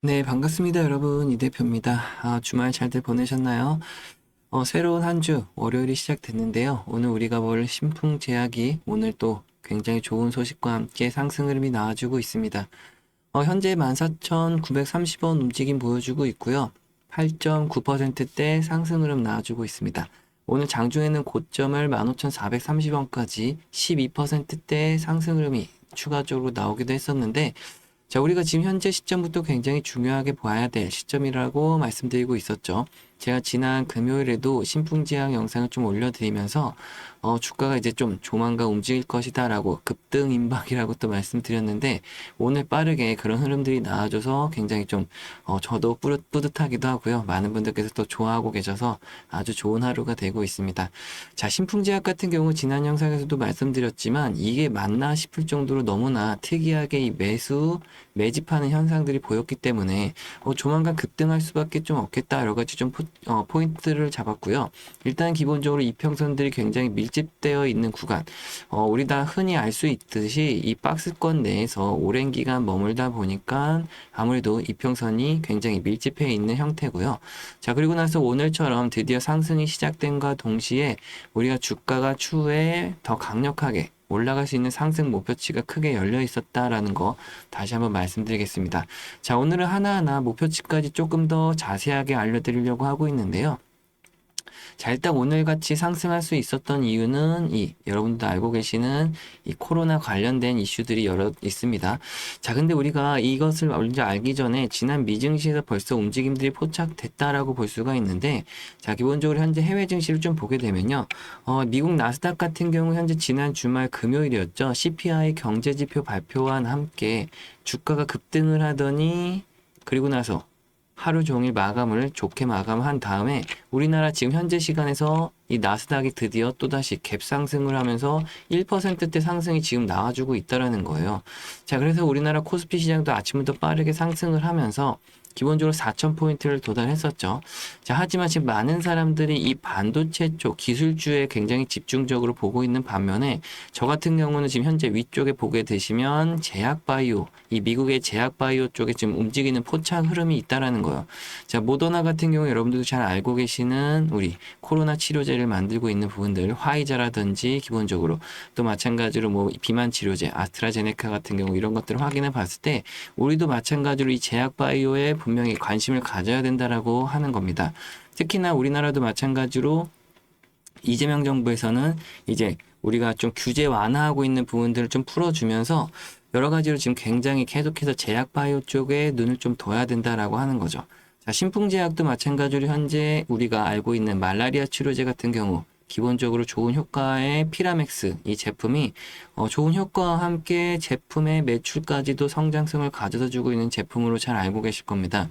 네, 반갑습니다, 여러분. 이 대표입니다. 주말 잘들 보내셨나요? 새로운 한 주, 월요일이 시작됐는데요. 오늘 우리가 볼 신풍제약이 오늘 또 굉장히 좋은 소식과 함께 상승 흐름이 나와주고 있습니다. 현재 14,930원 움직임 보여주고 있고요. 8.9%대 상승 흐름 나와주고 있습니다. 오늘 장중에는 고점을 15,430원까지 12%대 상승 흐름이 추가적으로 나오기도 했었는데, 자, 우리가 지금 현재 시점부터 굉장히 중요하게 봐야 될 시점이라고 말씀드리고 있었죠. 제가 지난 금요일에도 신풍제약 영상을 좀 올려드리면서 주가가 이제 좀 조만간 움직일 것이다라고 급등 임박이라고 또 말씀드렸는데, 오늘 빠르게 그런 흐름들이 나와줘서 굉장히 좀 저도 뿌듯하기도 하고요. 많은 분들께서 또 좋아하고 계셔서 아주 좋은 하루가 되고 있습니다. 자, 신풍제약 같은 경우 지난 영상에서도 말씀드렸지만 이게 맞나 싶을 정도로 너무나 특이하게 이 매집하는 현상들이 보였기 때문에 조만간 급등할 수밖에 좀 없겠다 여러 가지 좀 포인트를 잡았고요. 일단 기본적으로 이평선들이 굉장히 밀집되어 있는 구간, 우리 다 흔히 알 수 있듯이 이 박스권 내에서 오랜 기간 머물다 보니까 아무래도 이평선이 굉장히 밀집해 있는 형태고요. 자, 그리고 나서 오늘처럼 드디어 상승이 시작된과 동시에 우리가 주가가 추후에 더 강력하게 올라갈 수 있는 상승 목표치가 크게 열려 있었다라는 거 다시 한번 말씀드리겠습니다. 자, 오늘은 하나하나 목표치까지 조금 더 자세하게 알려드리려고 하고 있는데요. 자, 일단 오늘같이 상승할 수 있었던 이유는 여러분도 알고 계시는 이 코로나 관련된 이슈들이 여러 있습니다. 자, 근데 우리가 이것을 먼저 알기 전에 지난 미증시에서 벌써 움직임들이 포착됐다라고 볼 수가 있는데, 자, 기본적으로 현재 해외 증시를 좀 보게 되면요. 미국 나스닥 같은 경우 현재 지난 주말 금요일이었죠. CPI 경제지표 발표와 함께 주가가 급등을 하더니 그리고 나서 하루 종일 마감을 좋게 마감한 다음에 우리나라 지금 현재 시간에서 이 나스닥이 드디어 또다시 갭 상승을 하면서 1%대 상승이 지금 나와주고 있다라는 거예요. 자, 그래서 우리나라 코스피 시장도 아침부터 빠르게 상승을 하면서 기본적으로 4,000포인트를 도달했었죠. 자, 하지만 지금 많은 사람들이 이 반도체 쪽 기술주에 굉장히 집중적으로 보고 있는 반면에 저 같은 경우는 지금 현재 위쪽에 보게 되시면 제약바이오, 이 미국의 제약바이오 쪽에 지금 움직이는 포착 흐름이 있다라는 거예요. 자, 모더나 같은 경우 여러분들도 잘 알고 계시는 우리 코로나 치료제를 만들고 있는 부분들, 화이자라든지 기본적으로 또 마찬가지로 뭐 비만 치료제, 아스트라제네카 같은 경우 이런 것들을 확인해 봤을 때 우리도 마찬가지로 이 제약바이오에 분명히 관심을 가져야 된다라고 하는 겁니다. 특히나 우리나라도 마찬가지로 이재명 정부에서는 이제 우리가 좀 규제 완화하고 있는 부분들을 좀 풀어주면서 여러 가지로 지금 굉장히 계속해서 제약바이오 쪽에 눈을 좀 둬야 된다라고 하는 거죠. 자, 신풍제약도 마찬가지로 현재 우리가 알고 있는 말라리아 치료제 같은 경우 기본적으로 좋은 효과의 피라맥스 이 제품이 좋은 효과와 함께 제품의 매출까지도 성장성을 가져다 주고 있는 제품으로 잘 알고 계실 겁니다.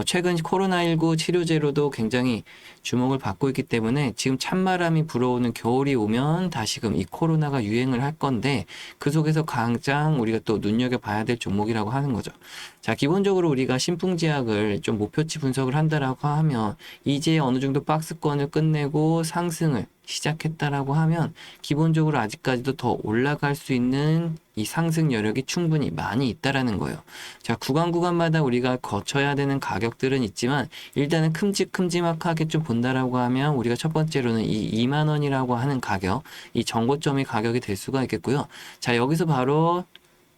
최근 코로나19 치료제로도 굉장히 주목을 받고 있기 때문에 지금 찬바람이 불어오는 겨울이 오면 다시금 이 코로나가 유행을 할 건데 그 속에서 가장 우리가 또 눈여겨봐야 될 종목이라고 하는 거죠. 자, 기본적으로 우리가 신풍제약을 좀 목표치 분석을 한다라고 하면 이제 어느 정도 박스권을 끝내고 상승을 시작했다라고 하면 기본적으로 아직까지도 더 올라갈 수 있는 이 상승 여력이 충분히 많이 있다라는 거예요. 자, 구간마다 우리가 거쳐야 되는 가격들은 있지만 일단은 큼직큼직하게 좀 본다라고 하면 우리가 첫 번째로는 이 2만 원이라고 하는 가격, 이 정고점이 가격이 될 수가 있겠고요. 자, 여기서 바로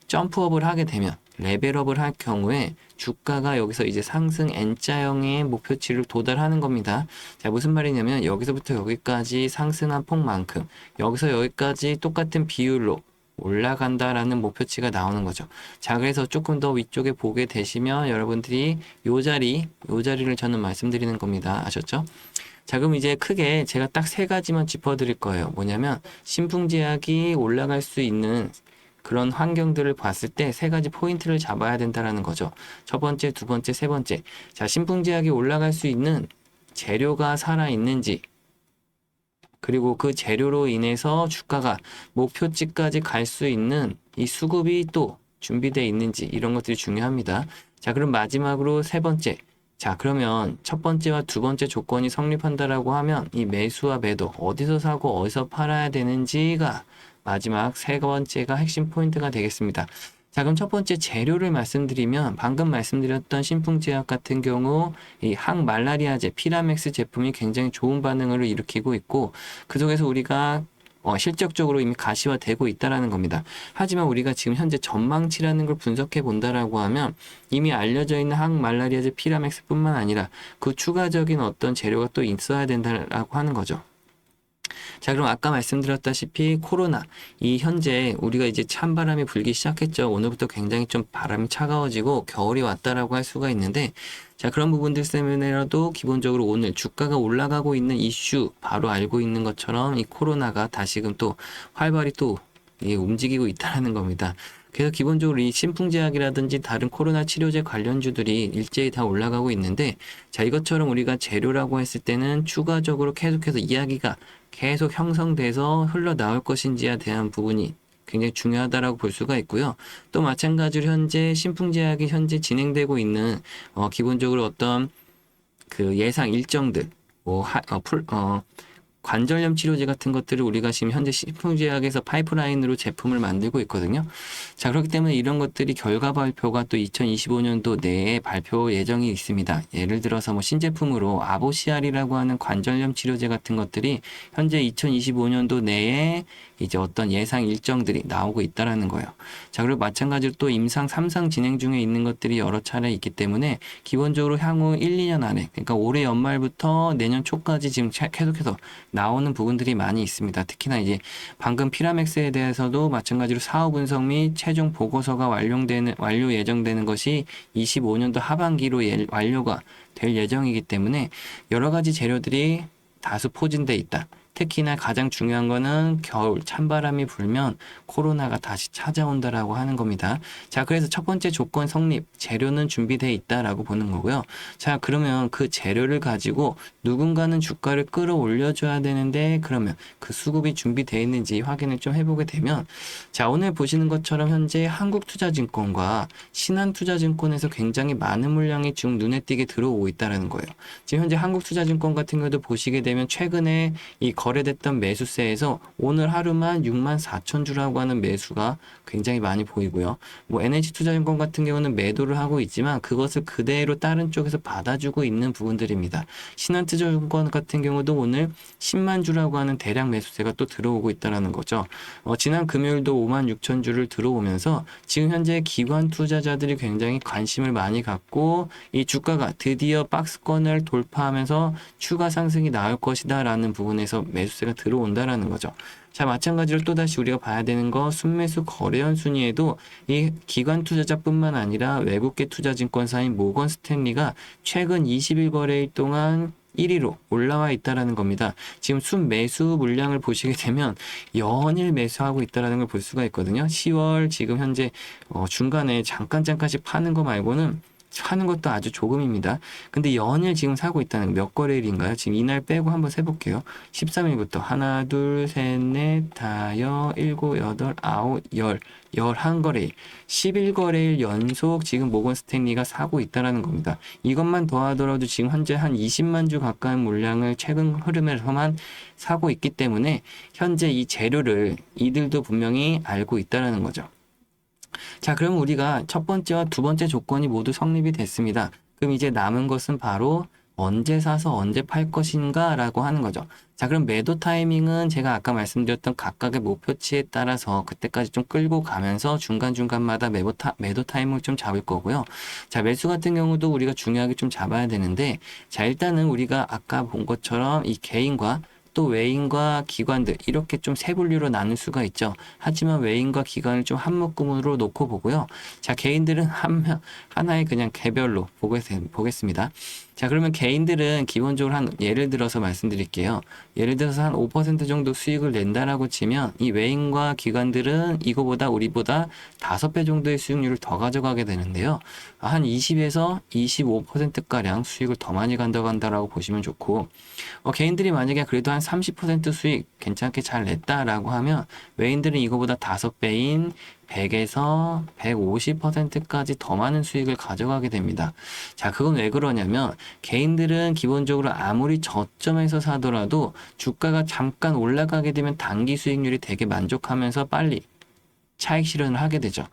점프업을 하게 되면 레벨업을 할 경우에 주가가 여기서 이제 상승 N자형의 목표치를 도달하는 겁니다. 자, 무슨 말이냐면 여기서부터 여기까지 상승한 폭만큼 여기서 여기까지 똑같은 비율로 올라간다라는 목표치가 나오는 거죠. 자, 그래서 조금 더 위쪽에 보게 되시면 여러분들이 요 자리를 저는 말씀드리는 겁니다. 아셨죠? 자, 그럼 이제 크게 제가 딱 세 가지만 짚어드릴 거예요. 뭐냐면 신풍제약이 올라갈 수 있는 그런 환경들을 봤을 때 세 가지 포인트를 잡아야 된다라는 거죠. 첫 번째, 두 번째, 세 번째. 자, 신풍제약이 올라갈 수 있는 재료가 살아있는지, 그리고 그 재료로 인해서 주가가 목표치까지 갈 수 있는 이 수급이 또 준비되어 있는지, 이런 것들이 중요합니다. 자, 그럼 마지막으로 세 번째. 자, 그러면 첫 번째와 두 번째 조건이 성립한다라고 하면 이 매수와 매도 어디서 사고 어디서 팔아야 되는지가 마지막 세 번째가 핵심 포인트가 되겠습니다. 자, 그럼 첫 번째 재료를 말씀드리면 방금 말씀드렸던 신풍제약 같은 경우 이 항말라리아제 피라맥스 제품이 굉장히 좋은 반응을 일으키고 있고 그 속에서 우리가 실적적으로 이미 가시화되고 있다라는 겁니다. 하지만 우리가 지금 현재 전망치라는 걸 분석해 본다라고 하면 이미 알려져 있는 항말라리아제 피라맥스뿐만 아니라 그 추가적인 어떤 재료가 또 있어야 된다라고 하는 거죠. 자, 그럼 아까 말씀드렸다시피 코로나, 이 현재 우리가 이제 찬바람이 불기 시작했죠. 오늘부터 굉장히 좀 바람이 차가워지고 겨울이 왔다라고 할 수가 있는데, 자, 그런 부분들 때문에라도 기본적으로 오늘 주가가 올라가고 있는 이슈, 바로 알고 있는 것처럼 이 코로나가 다시금 또 활발히 또 움직이고 있다는 겁니다. 그래서 기본적으로 이 신풍제약이라든지 다른 코로나 치료제 관련주들이 일제히 다 올라가고 있는데, 자, 이것처럼 우리가 재료라고 했을 때는 추가적으로 계속해서 이야기가 계속 형성돼서 흘러나올 것인지에 대한 부분이 굉장히 중요하다라고 볼 수가 있고요. 또 마찬가지로 현재 신풍제약이 현재 진행되고 있는 기본적으로 어떤 그 예상 일정들 관절염 치료제 같은 것들을 우리가 지금 현재 신풍제약에서 파이프라인으로 제품을 만들고 있거든요. 자, 그렇기 때문에 이런 것들이 결과 발표가 또 2025년도 내에 발표 예정이 있습니다. 예를 들어서 뭐 신제품으로 아보시알이라고 하는 관절염 치료제 같은 것들이 현재 2025년도 내에 이제 어떤 예상 일정들이 나오고 있다라는 거예요. 자, 그리고 마찬가지로 또 임상 3상 진행 중에 있는 것들이 여러 차례 있기 때문에 기본적으로 향후 1, 2년 안에, 그러니까 올해 연말부터 내년 초까지 지금 계속해서 나오는 부분들이 많이 있습니다. 특히나 이제 방금 피라맥스에 대해서도 마찬가지로 사후 분석 및 최종 보고서가 완료 예정되는 것이 25년도 하반기로 완료가 될 예정이기 때문에 여러 가지 재료들이 다수 포진돼 있다. 특히나 가장 중요한 거는 겨울 찬바람이 불면 코로나가 다시 찾아온다라고 하는 겁니다. 자, 그래서 첫 번째 조건 성립, 재료는 준비되어 있다라고 보는 거고요. 자, 그러면 그 재료를 가지고 누군가는 주가를 끌어올려줘야 되는데 그러면 그 수급이 준비되어 있는지 확인을 좀 해보게 되면 자, 오늘 보시는 것처럼 현재 한국투자증권과 신한투자증권에서 굉장히 많은 물량이 지금 눈에 띄게 들어오고 있다는 거예요. 지금 현재 한국투자증권 같은 경우도 보시게 되면 최근에 이 거래됐던 매수세에서 오늘 하루만 6만 4천 주라고 하는 매수가 굉장히 많이 보이고요. 뭐 NH투자증권 같은 경우는 매도를 하고 있지만 그것을 그대로 다른 쪽에서 받아주고 있는 부분들입니다. 신한투자증권 같은 경우도 오늘 10만 주라고 하는 대량 매수세가 또 들어오고 있다는 거죠. 지난 금요일도 5만 6천 주를 들어오면서 지금 현재 기관 투자자들이 굉장히 관심을 많이 갖고 이 주가가 드디어 박스권을 돌파하면서 추가 상승이 나올 것이다 라는 부분에서 매수세가 들어온다라는 거죠. 자, 마찬가지로 또다시 우리가 봐야 되는 거 순매수 거래원 순위에도 이 기관 투자자뿐만 아니라 외국계 투자증권사인 모건 스탠리가 최근 20일 거래일 동안 1위로 올라와 있다라는 겁니다. 지금 순매수 물량을 보시게 되면 연일 매수하고 있다라는 걸 볼 수가 있거든요. 10월 지금 현재 중간에 잠깐씩 파는 거 말고는 하는 것도 아주 조금입니다. 근데 연일 지금 사고 있다는 몇 거래일인가요? 지금 이날 빼고 한번 세볼게요. 13일부터 하나, 둘, 셋, 넷, 다섯, 일곱, 여덟, 아홉, 열, 11거래일, 11거래일 연속 지금 모건 스탠리가 사고 있다는 겁니다. 이것만 더하더라도 지금 현재 한 20만 주 가까운 물량을 최근 흐름에서만 사고 있기 때문에 현재 이 재료를 이들도 분명히 알고 있다는 거죠. 자, 그럼 우리가 첫 번째와 두 번째 조건이 모두 성립이 됐습니다. 그럼 이제 남은 것은 바로 언제 사서 언제 팔 것인가 라고 하는 거죠. 자, 그럼 매도 타이밍은 제가 아까 말씀드렸던 각각의 목표치에 따라서 그때까지 좀 끌고 가면서 중간중간마다 매도 타이밍을 좀 잡을 거고요. 자, 매수 같은 경우도 우리가 중요하게 좀 잡아야 되는데, 자, 일단은 우리가 아까 본 것처럼 이 개인과 또 외인과 기관들 이렇게 좀 세 분류로 나눌 수가 있죠. 하지만 외인과 기관을 좀 한 묶음으로 놓고 보고요. 자, 개인들은 하나의 그냥 개별로 보겠습니다. 자, 그러면 개인들은 기본적으로 예를 들어서 말씀드릴게요. 예를 들어서 한 5% 정도 수익을 낸다라고 치면 이 외인과 기관들은 이거보다 우리보다 5배 정도의 수익률을 더 가져가게 되는데요. 한 20에서 25%가량 수익을 더 많이 간다고 보시면 좋고, 개인들이 만약에 그래도 한 30% 수익 괜찮게 잘 냈다라고 하면 외인들은 이거보다 5배인 100에서 150%까지 더 많은 수익을 가져가게 됩니다. 자, 그건 왜 그러냐면 개인들은 기본적으로 아무리 저점에서 사더라도 주가가 잠깐 올라가게 되면 단기 수익률이 되게 만족하면서 빨리 차익 실현을 하게 되죠.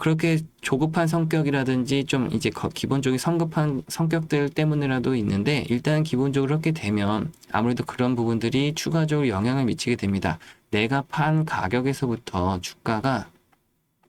그렇게 조급한 성격이라든지 좀 이제 기본적인 성급한 성격들 때문이라도 있는데 일단 기본적으로 그렇게 되면 아무래도 그런 부분들이 추가적으로 영향을 미치게 됩니다. 내가 판 가격에서부터 주가가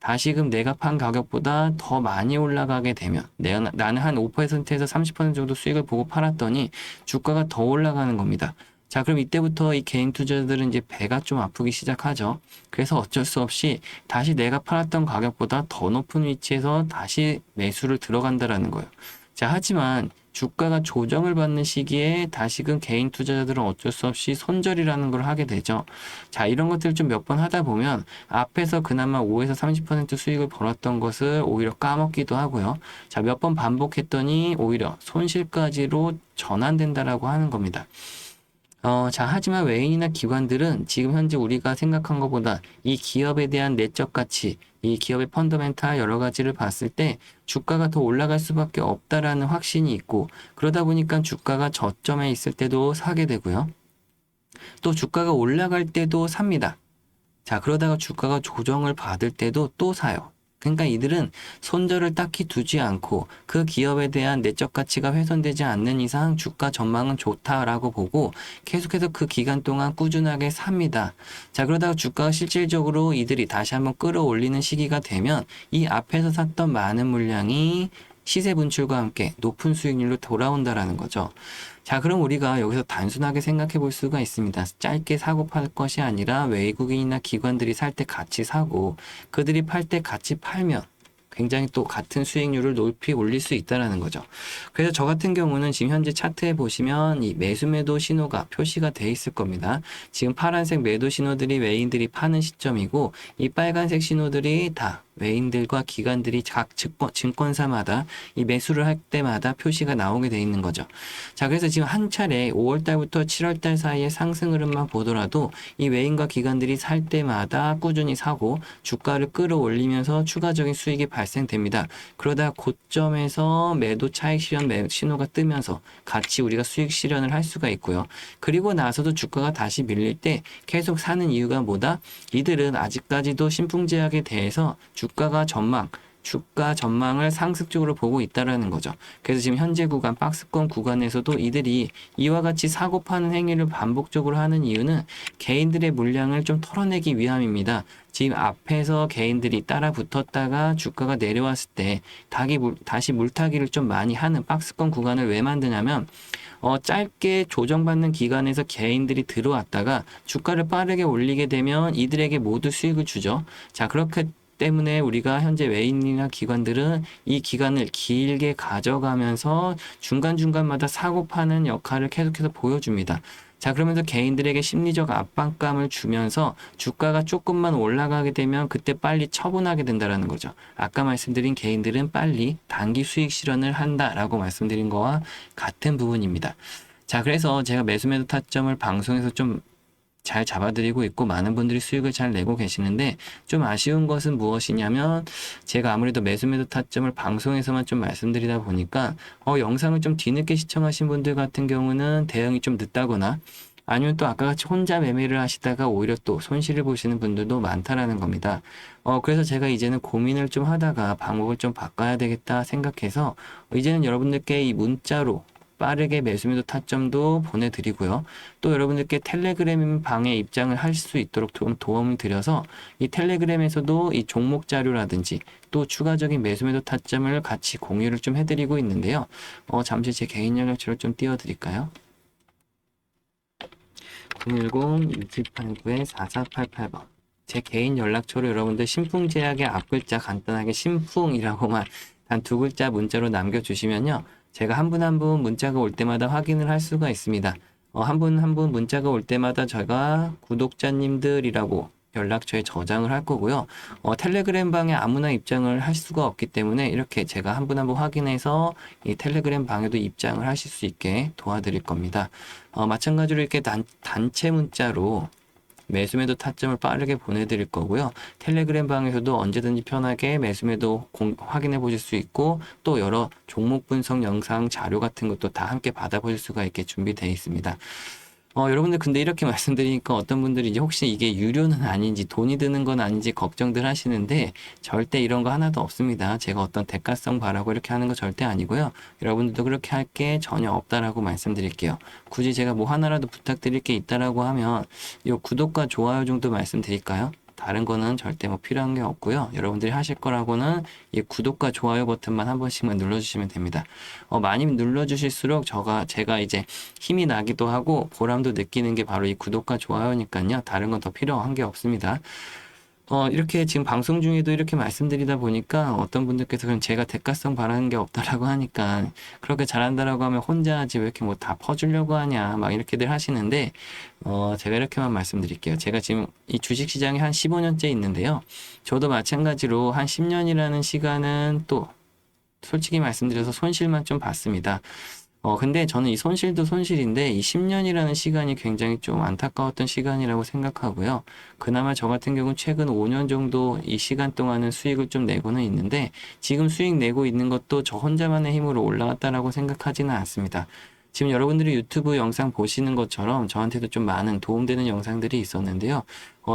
다시금 내가 판 가격보다 더 많이 올라가게 되면 나는 한 5%에서 30% 정도 수익을 보고 팔았더니 주가가 더 올라가는 겁니다. 자, 그럼 이때부터 이 개인 투자자들은 이제 배가 좀 아프기 시작하죠. 그래서 어쩔 수 없이 다시 내가 팔았던 가격보다 더 높은 위치에서 다시 매수를 들어간다라는 거예요. 자, 하지만 주가가 조정을 받는 시기에 다시금 개인 투자자들은 어쩔 수 없이 손절이라는 걸 하게 되죠. 자, 이런 것들을 좀 몇 번 하다 보면 앞에서 그나마 5에서 30% 수익을 벌었던 것을 오히려 까먹기도 하고요. 자, 몇 번 반복했더니 오히려 손실까지로 전환된다라고 하는 겁니다. 자, 하지만 외인이나 기관들은 지금 현재 우리가 생각한 것보다 이 기업에 대한 내적 가치, 이 기업의 펀더멘탈 여러 가지를 봤을 때 주가가 더 올라갈 수밖에 없다라는 확신이 있고 그러다 보니까 주가가 저점에 있을 때도 사게 되고요. 또 주가가 올라갈 때도 삽니다. 자, 그러다가 주가가 조정을 받을 때도 또 사요. 그러니까 이들은 손절을 딱히 두지 않고 그 기업에 대한 내적 가치가 훼손되지 않는 이상 주가 전망은 좋다라고 보고 계속해서 그 기간 동안 꾸준하게 삽니다. 자, 그러다가 주가가 실질적으로 이들이 다시 한번 끌어올리는 시기가 되면 이 앞에서 샀던 많은 물량이 시세 분출과 함께 높은 수익률로 돌아온다라는 거죠. 자, 그럼 우리가 여기서 단순하게 생각해 볼 수가 있습니다. 짧게 사고 팔 것이 아니라 외국인이나 기관들이 살 때 같이 사고 그들이 팔 때 같이 팔면 굉장히 또 같은 수익률을 높이 올릴 수 있다라는 거죠. 그래서 저 같은 경우는 지금 현재 차트에 보시면 이 매수 매도 신호가 표시가 돼 있을 겁니다. 지금 파란색 매도 신호들이 외인들이 파는 시점이고 이 빨간색 신호들이 다 외인들과 기관들이 각 증권사마다 이 매수를 할 때마다 표시가 나오게 돼 있는 거죠. 자, 그래서 지금 한 차례 5월달부터 7월달 사이에 상승 흐름만 보더라도 이 외인과 기관들이 살 때마다 꾸준히 사고 주가를 끌어올리면서 추가적인 수익이 발생됩니다. 그러다 고점에서 매도 차익 실현 신호가 뜨면서 같이 우리가 수익 실현을 할 수가 있고요. 그리고 나서도 주가가 다시 밀릴 때 계속 사는 이유가 뭐다? 이들은 아직까지도 신풍제약에 대해서 주가 전망을 상승적으로 보고 있다라는 거죠. 그래서 지금 현재 구간, 박스권 구간에서도 이들이 이와 같이 사고 파는 행위를 반복적으로 하는 이유는 개인들의 물량을 좀 털어내기 위함입니다. 지금 앞에서 개인들이 따라 붙었다가 주가가 내려왔을 때 다시 물타기를 좀 많이 하는 박스권 구간을 왜 만드냐면 짧게 조정받는 기간에서 개인들이 들어왔다가 주가를 빠르게 올리게 되면 이들에게 모두 수익을 주죠. 자, 그렇게 때문에 우리가 현재 외인이나 기관들은 이 기간을 길게 가져가면서 중간중간마다 사고 파는 역할을 계속해서 보여줍니다. 자, 그러면서 개인들에게 심리적 압박감을 주면서 주가가 조금만 올라가게 되면 그때 빨리 처분하게 된다는 거죠. 아까 말씀드린 개인들은 빨리 단기 수익 실현을 한다라고 말씀드린 거와 같은 부분입니다. 자, 그래서 제가 매수 타점을 방송에서 좀 잘 잡아드리고 있고 많은 분들이 수익을 잘 내고 계시는데 좀 아쉬운 것은 무엇이냐면 제가 아무래도 매수 타점을 방송에서만 좀 말씀드리다 보니까 영상을 좀 뒤늦게 시청하신 분들 같은 경우는 대응이 좀 늦다거나 아니면 또 아까 같이 혼자 매매를 하시다가 오히려 또 손실을 보시는 분들도 많다라는 겁니다. 그래서 제가 이제는 고민을 좀 하다가 방법을 좀 바꿔야 되겠다 생각해서 이제는 여러분들께 이 문자로 빠르게 매수 타점도 보내드리고요. 또 여러분들께 텔레그램 방에 입장을 할 수 있도록 좀 도움을 드려서 이 텔레그램에서도 이 종목 자료라든지 또 추가적인 매수 타점을 같이 공유를 좀 해드리고 있는데요. 잠시 제 개인 연락처를 좀 띄워드릴까요? 010-2789-4488번. 제 개인 연락처로 여러분들 신풍제약의 앞글자 간단하게 신풍이라고만 단 두 글자 문자로 남겨주시면요. 제가 한 분 한 분 문자가 올 때마다 확인을 할 수가 있습니다. 한 분 한 분 문자가 올 때마다 제가 구독자님들이라고 연락처에 저장을 할 거고요. 텔레그램 방에 아무나 입장을 할 수가 없기 때문에 이렇게 제가 한 분 한 분 확인해서 이 텔레그램 방에도 입장을 하실 수 있게 도와드릴 겁니다. 마찬가지로 이렇게 단체 문자로 매수매도 타점을 빠르게 보내드릴 거고요. 텔레그램 방에서도 언제든지 편하게 매수매도 확인해 보실 수 있고 또 여러 종목 분석 영상 자료 같은 것도 다 함께 받아보실 수가 있게 준비되어 있습니다. 여러분들 근데 이렇게 말씀드리니까 어떤 분들이 이제 혹시 이게 유료는 아닌지 돈이 드는 건 아닌지 걱정들 하시는데 절대 이런 거 하나도 없습니다. 제가 어떤 대가성 바라고 이렇게 하는 거 절대 아니고요. 여러분들도 그렇게 할 게 전혀 없다라고 말씀드릴게요. 굳이 제가 뭐 하나라도 부탁드릴 게 있다라고 하면 이 구독과 좋아요 정도 말씀드릴까요? 다른 거는 절대 뭐 필요한 게 없고요. 여러분들이 하실 거라고는 이 구독과 좋아요 버튼만 한 번씩만 눌러주시면 됩니다. 많이 눌러주실수록 제가 이제 힘이 나기도 하고 보람도 느끼는 게 바로 이 구독과 좋아요니까요. 다른 건 더 필요한 게 없습니다. 이렇게 지금 방송 중에도 이렇게 말씀드리다 보니까 어떤 분들께서 그럼 제가 대가성 바라는 게 없다라고 하니까 그렇게 잘한다라고 하면 혼자 하지 왜 이렇게 뭐 다 퍼주려고 하냐 막 이렇게들 하시는데 제가 이렇게만 말씀드릴게요. 제가 지금 이 주식시장에 한 15년째 있는데요. 저도 마찬가지로 한 10년이라는 시간은 또 솔직히 말씀드려서 손실만 좀 봤습니다. 근데 저는 이 손실도 손실인데 이 10년이라는 시간이 굉장히 좀 안타까웠던 시간이라고 생각하고요. 그나마 저 같은 경우는 최근 5년 정도 이 시간 동안은 수익을 좀 내고는 있는데 지금 수익 내고 있는 것도 저 혼자만의 힘으로 올라왔다라고 생각하지는 않습니다. 지금 여러분들이 유튜브 영상 보시는 것처럼 저한테도 좀 많은 도움되는 영상들이 있었는데요.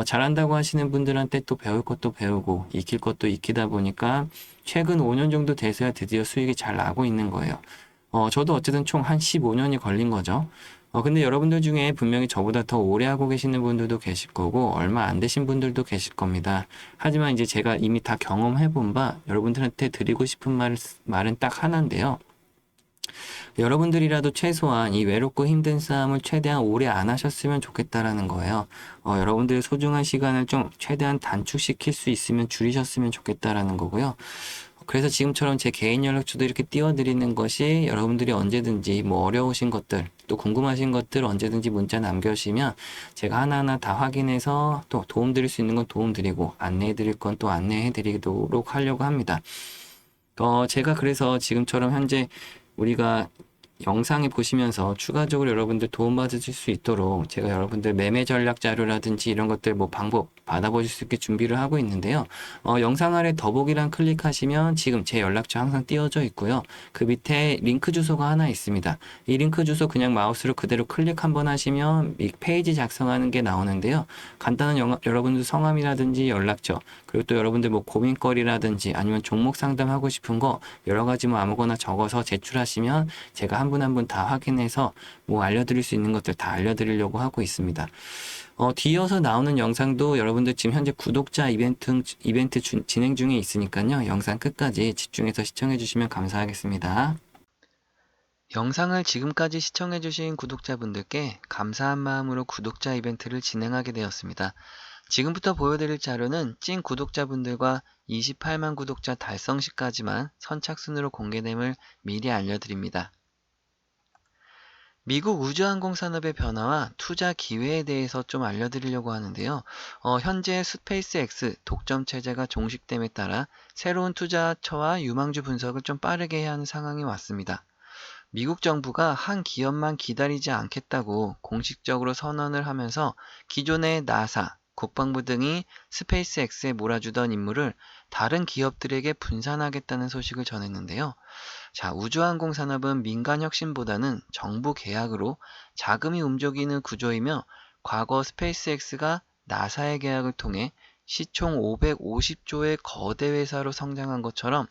잘한다고 하시는 분들한테 또 배울 것도 배우고 익힐 것도 익히다 보니까 최근 5년 정도 돼서야 드디어 수익이 잘 나고 있는 거예요. 저도 어쨌든 총 한 15년이 걸린 거죠. 근데 여러분들 중에 분명히 저보다 더 오래 하고 계시는 분들도 계실 거고, 얼마 안 되신 분들도 계실 겁니다. 하지만 이제 제가 이미 다 경험해 본 바, 여러분들한테 드리고 싶은 말은 딱 하나인데요. 여러분들이라도 최소한 이 외롭고 힘든 싸움을 최대한 오래 안 하셨으면 좋겠다라는 거예요. 여러분들의 소중한 시간을 좀 최대한 단축시킬 수 있으면 줄이셨으면 좋겠다라는 거고요. 그래서 지금처럼 제 개인 연락처도 이렇게 띄워드리는 것이 여러분들이 언제든지 뭐 어려우신 것들, 또 궁금하신 것들 언제든지 문자 남겨주시면 제가 하나하나 다 확인해서 또 도움 드릴 수 있는 건 도움 드리고 안내해 드릴 건 또 안내해 드리도록 하려고 합니다. 제가 그래서 지금처럼 현재 우리가 영상에 보시면서 추가적으로 여러분들 도움받으실 수 있도록 제가 여러분들 매매 전략 자료라든지 이런 것들 뭐 방법 받아보실 수 있게 준비를 하고 있는데요. 영상 아래 더보기란 클릭하시면 지금 제 연락처 항상 띄워져 있고요. 그 밑에 링크 주소가 하나 있습니다. 이 링크 주소 그냥 마우스로 그대로 클릭 한번 하시면 이 페이지 작성하는 게 나오는데요. 간단한 여러분들 성함이라든지 연락처 그리고 또 여러분들 뭐 고민거리라든지 아니면 종목 상담하고 싶은 거 여러 가지 뭐 아무거나 적어서 제출하시면 제가 한 분 한 분 다 확인해서 뭐 알려드릴 수 있는 것들 다 알려드리려고 하고 있습니다. 뒤이어서 나오는 영상도 여러분들 지금 현재 구독자 이벤트 진행 중에 있으니까요. 영상 끝까지 집중해서 시청해 주시면 감사하겠습니다. 영상을 지금까지 시청해 주신 구독자분들께 감사한 마음으로 구독자 이벤트를 진행하게 되었습니다. 지금부터 보여드릴 자료는 찐 구독자분들과 28만 구독자 달성 시까지만 선착순으로 공개됨을 미리 알려드립니다. 미국 우주항공 산업의 변화와 투자 기회에 대해서 좀 알려드리려고 하는데요. 현재 스페이스X 독점 체제가 종식됨에 따라 새로운 투자처와 유망주 분석을 좀 빠르게 해야 하는 상황이 왔습니다. 미국 정부가 한 기업만 기다리지 않겠다고 공식적으로 선언을 하면서 기존의 나사, 국방부 등이 스페이스X에 몰아주던 임무를 다른 기업들에게 분산하겠다는 소식을 전했는데요. 자, 우주항공 산업은 민간 혁신보다는 정부 계약으로 자금이 움직이는 구조이며 과거 스페이스X가 나사의 계약을 통해 시총 550조의 거대 회사로 성장한 것처럼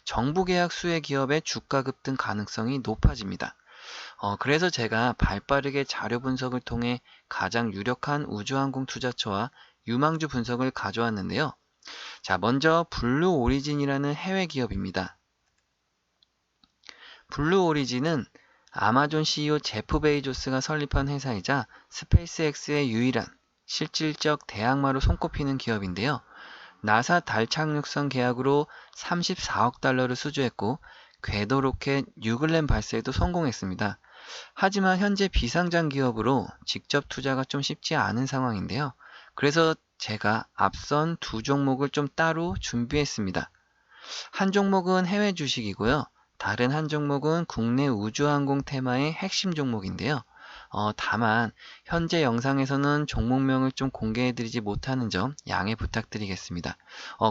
정부 계약 수혜 기업의 주가 급등 가능성이 높아집니다. 그래서 제가 발빠르게 자료 분석을 통해 가장 유력한 우주항공 투자처와 유망주 분석을 가져왔는데요. 자, 먼저 블루 오리진이라는 해외 기업입니다. 블루 오리진은 아마존 CEO 제프 베이조스가 설립한 회사이자 스페이스X의 유일한 실질적 대항마로 손꼽히는 기업인데요. 나사 달 착륙선 계약으로 34억 달러를 수주했고 궤도 로켓 뉴글렌 발사에도 성공했습니다. 하지만 현재 비상장 기업으로 직접 투자가 좀 쉽지 않은 상황인데요. 그래서 제가 앞선 두 종목을 좀 따로 준비했습니다. 한 종목은 해외 주식이고요. 다른 한 종목은 국내 우주항공 테마의 핵심 종목인데요. 다만 현재 영상에서는 종목명을 좀 공개해드리지 못하는 점 양해 부탁드리겠습니다.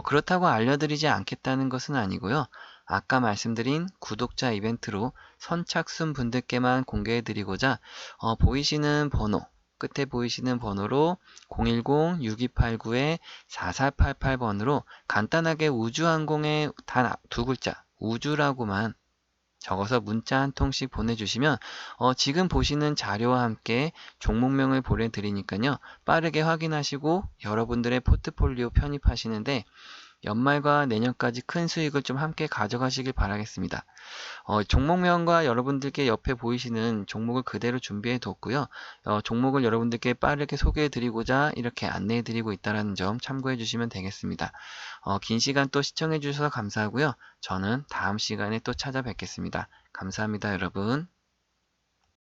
그렇다고 알려드리지 않겠다는 것은 아니고요. 아까 말씀드린 구독자 이벤트로 선착순 분들께만 공개해드리고자 보이시는 번호, 끝에 보이시는 번호로 010-6289-4488번으로 간단하게 우주항공의 단 두 글자 우주라고만 적어서 문자 한 통씩 보내주시면 지금 보시는 자료와 함께 종목명을 보내드리니까요. 빠르게 확인하시고 여러분들의 포트폴리오 편입하시는데 연말과 내년까지 큰 수익을 좀 함께 가져가시길 바라겠습니다. 종목명과 여러분들께 옆에 보이시는 종목을 그대로 준비해 뒀고요. 종목을 여러분들께 빠르게 소개해 드리고자 이렇게 안내해 드리고 있다는 점 참고해 주시면 되겠습니다. 긴 시간 또 시청해 주셔서 감사하고요. 저는 다음 시간에 또 찾아뵙겠습니다. 감사합니다, 여러분.